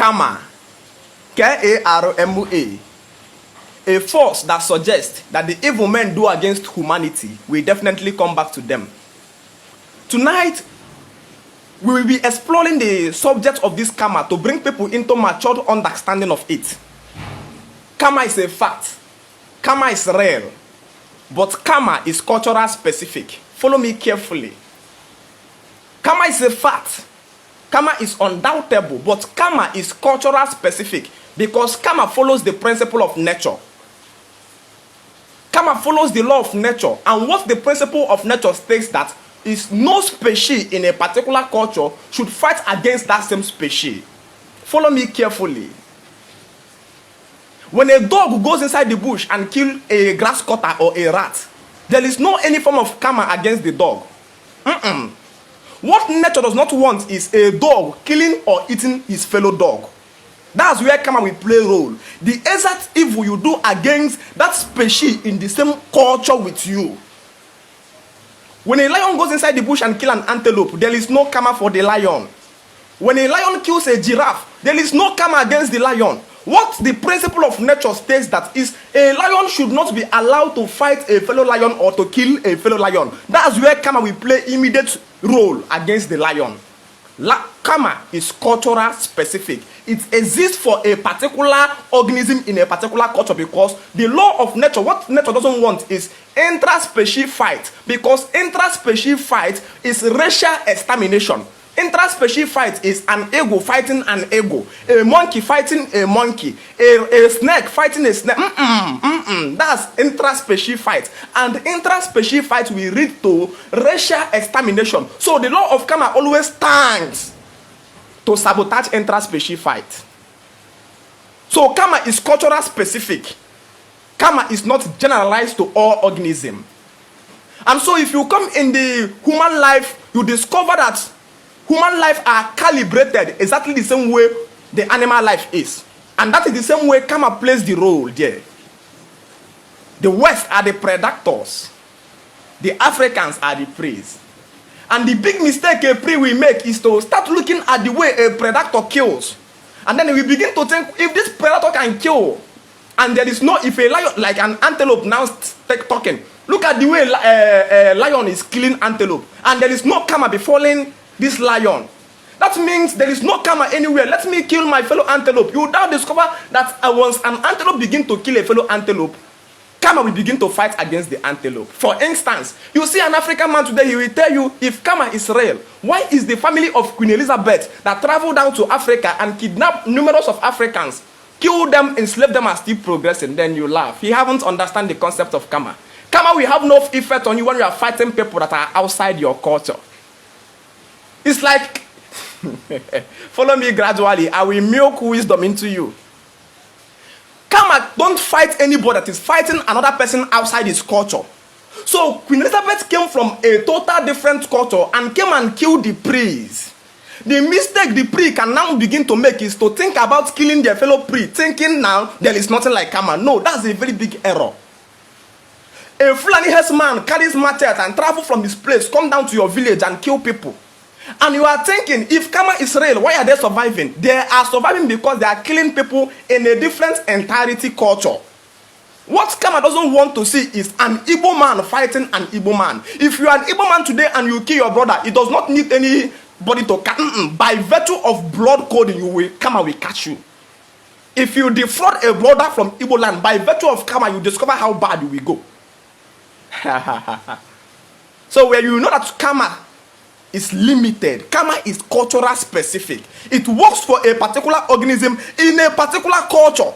karma, Karma, a force that suggests that the evil men do against humanity will definitely come back to them. Tonight, we will be exploring the subject of this karma to bring people into matured understanding of it. Karma is a fact. Karma is real. But karma is cultural specific. Follow me carefully. Karma is a fact. Karma is undoubtable, but karma is cultural specific because karma follows the principle of nature. Karma follows the law of nature, and what the principle of nature states that is no species in a particular culture should fight against that same species. Follow me carefully. When a dog goes inside the bush and kills a grass cutter or a rat, there is no any form of karma against the dog. What nature does not want is a dog killing or eating his fellow dog. That's where karma will play a role. The exact evil you do against that species in the same culture with you. When a lion goes inside the bush and kills an antelope, there is no karma for the lion. When a lion kills a giraffe, there is no karma against the lion. What the principle of nature states that is a lion should not be allowed to fight a fellow lion or to kill a fellow lion. That's where karma will play immediate role against the lion. Karma is cultural specific. It exists for a particular organism in a particular culture because the law of nature, what nature doesn't want is intra-species fight, because intra-species fight is racial extermination. Intra-species fight is an ego fighting an ego, a monkey fighting a monkey, a snake fighting a snake. That's intra-species fight, and intra-species fight will lead to racial extermination. So the law of karma always stands to sabotage intra-species fight. So karma is cultural specific. Karma is not generalized to all organisms. And so if you come in the human life, you discover that human life are calibrated exactly the same way the animal life is. And that is the same way karma plays the role there. The West are the predators. The Africans are the prey. And the big mistake a prey will make is to start looking at the way a predator kills. And then we begin to think, if this predator can kill, and there is no, if a lion, like an antelope now talking, look at the way a lion is killing antelope. And there is no karma befalling this lion. That means there is no karma anywhere. Let me kill my fellow antelope. You now discover that once an antelope begin to kill a fellow antelope, karma will begin to fight against the antelope. For instance, you see an African man today, he will tell you, if karma is real, why is the family of Queen Elizabeth that traveled down to Africa and kidnapped numerous of Africans, kill them, enslave them, and still progressing? Then you laugh. He haven't understand the concept of karma. Karma will have no effect on you when you are fighting people that are outside your culture. It's like, follow me gradually, I will milk wisdom into you. Karma don't fight anybody that is fighting another person outside his culture. So Queen Elizabeth came from a total different culture and came and killed the priests. The mistake the priest can now begin to make is to think about killing their fellow priest, thinking now there is nothing like karma. No, that's a very big error. A Fulani herdsman carries machete and travel from his place, come down to your village and kill people. And you are thinking, if karma is real, why are they surviving? They are surviving because they are killing people in a different entirety culture. What karma doesn't want to see is an Igbo man fighting an Igbo man. If you are an Igbo man today and you kill your brother, it does not need anybody to catch. By virtue of blood coding, karma will catch you. If you defraud a brother from Igbo land, by virtue of karma, you discover how bad you will go. So where you know that karma is limited. Karma is cultural specific. It works for a particular organism in a particular culture.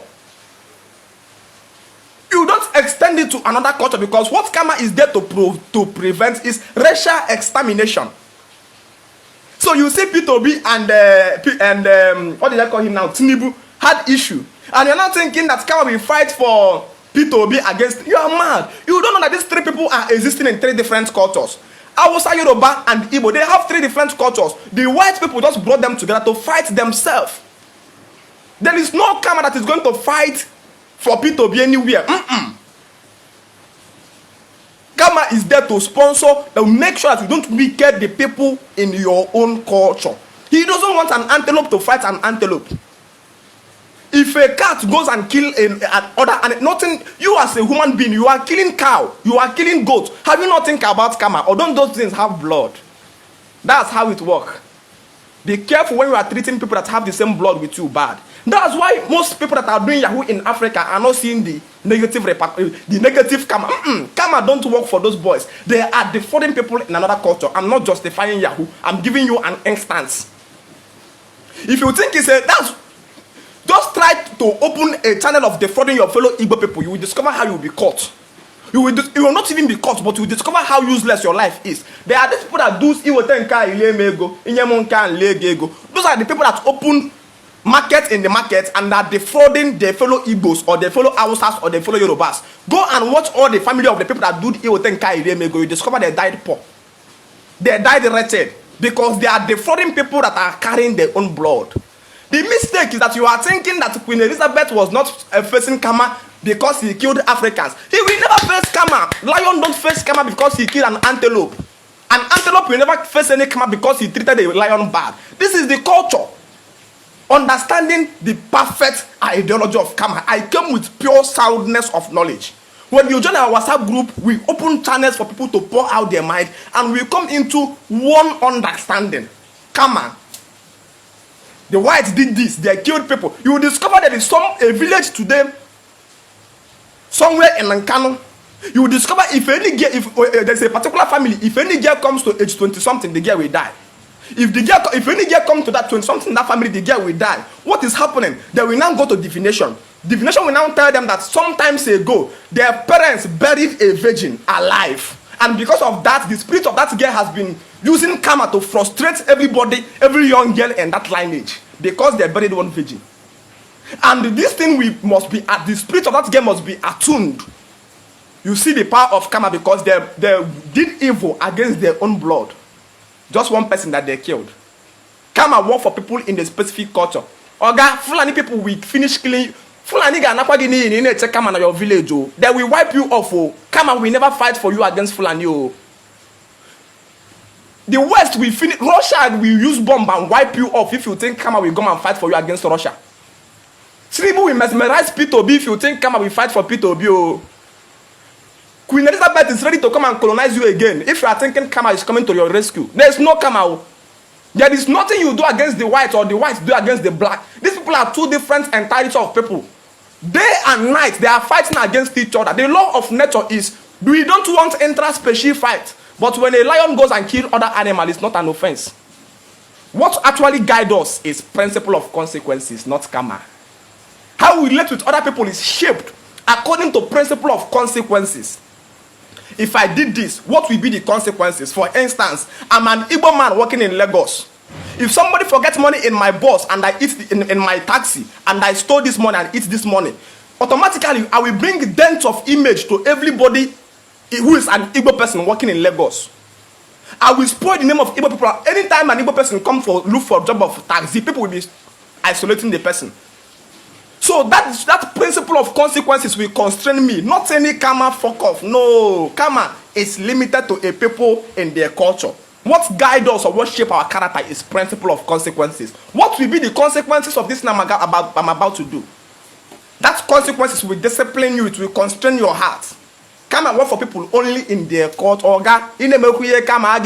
You don't extend it to another culture because what karma is there to prevent is racial extermination. So you see Peter Obi and what did I call him now? Tinubu had issue. And you're not thinking that karma will fight for Peter Obi against. You are mad. You don't know that these three people are existing in three different cultures. Hausa, Yoruba, and Igbo, they have three different cultures. The white people just brought them together to fight themselves. There is no karma that is going to fight for Peter to be anywhere. Karma is there to sponsor, to make sure that you don't wicked the people in your own culture. He doesn't want an antelope to fight an antelope. If a cat goes and kill an other, and nothing, you as a human being, you are killing cow, you are killing goat. Have you not think about karma? Or don't those things have blood? That's how it works. Be careful when you are treating people that have the same blood with you bad. That's why most people that are doing Yahoo in Africa are not seeing the negative karma. Karma don't work for those boys. They are defrauding people in another culture. I'm not justifying Yahoo. I'm giving you an instance. If you think it's just try to open a channel of defrauding your fellow Igbo people. You will discover how you will be caught. You will not even be caught, but you will discover how useless your life is. There are these people that do those are the people that open market in the market and are defrauding their fellow Igbos or their fellow Hausas or their fellow Yorubas. Go and watch all the family of the people that do you discover they died poor. They died wretched because they are defrauding people that are carrying their own blood. The mistake is that you are thinking that Queen Elizabeth was not facing karma because he killed Africans. He will never face karma. Lion don't face karma because he killed an antelope. An antelope will never face any karma because he treated a lion bad. This is the culture. Understanding the perfect ideology of karma. I came with pure soundness of knowledge. When you join our WhatsApp group, we open channels for people to pour out their mind and we come into one understanding. Karma. The whites did this, they killed people. You will discover there is a village today, somewhere in Nkano. You will discover if there's a particular family, if any girl comes to age 20 something, the girl will die. If any girl comes to that 20 something, that family, the girl will die. What is happening? They will now go to divination. Divination will now tell them that sometimes ago, their parents buried a virgin alive. And because of that, the spirit of that girl has been using karma to frustrate everybody, every young girl in that lineage, because they buried one virgin. And this thing the spirit of that girl must be attuned. You see the power of karma because they did evil against their own blood. Just one person that they killed. Karma work for people in the specific culture. Oga, Fulani people will finish killing. Fulani ga nakwa gini in check karma na your village. They will wipe you off. Karma will never fight for you against Fulani. The West will finish. Russia will use bomb and wipe you off if you think karma will come and fight for you against Russia. Tribu will mesmerize P2B if you think karma will fight for P2B. Queen Elizabeth is ready to come and colonize you again. If you are thinking karma is coming to your rescue, there is no karma. There is nothing you do against the whites or the whites do against the black. These people are two different entities of people. Day and night, they are fighting against each other. The law of nature is, we don't want intra-species fight. But when a lion goes and kills other animals, it's not an offense. What actually guides us is principle of consequences, not karma. How we relate with other people is shaped according to principle of consequences. If I did this, what will be the consequences? For instance, I'm an Igbo man working in Lagos. If somebody forgets money in my bus and I eat in my taxi and I stole this money and eat this money, automatically I will bring dent of image to everybody who is an Igbo person working in Lagos. I will spoil the name of Igbo people. Anytime an Igbo person comes for look for a job of taxi, people will be isolating the person. So that principle of consequences will constrain me. Not any karma fuck off. No, karma is limited to a people in their culture. What guides us or what shape our character is principle of consequences. What will be the consequences of this I'm about to do? That consequences will discipline you. It will constrain your heart. Karma work for people only in their culture. Oga, in the karma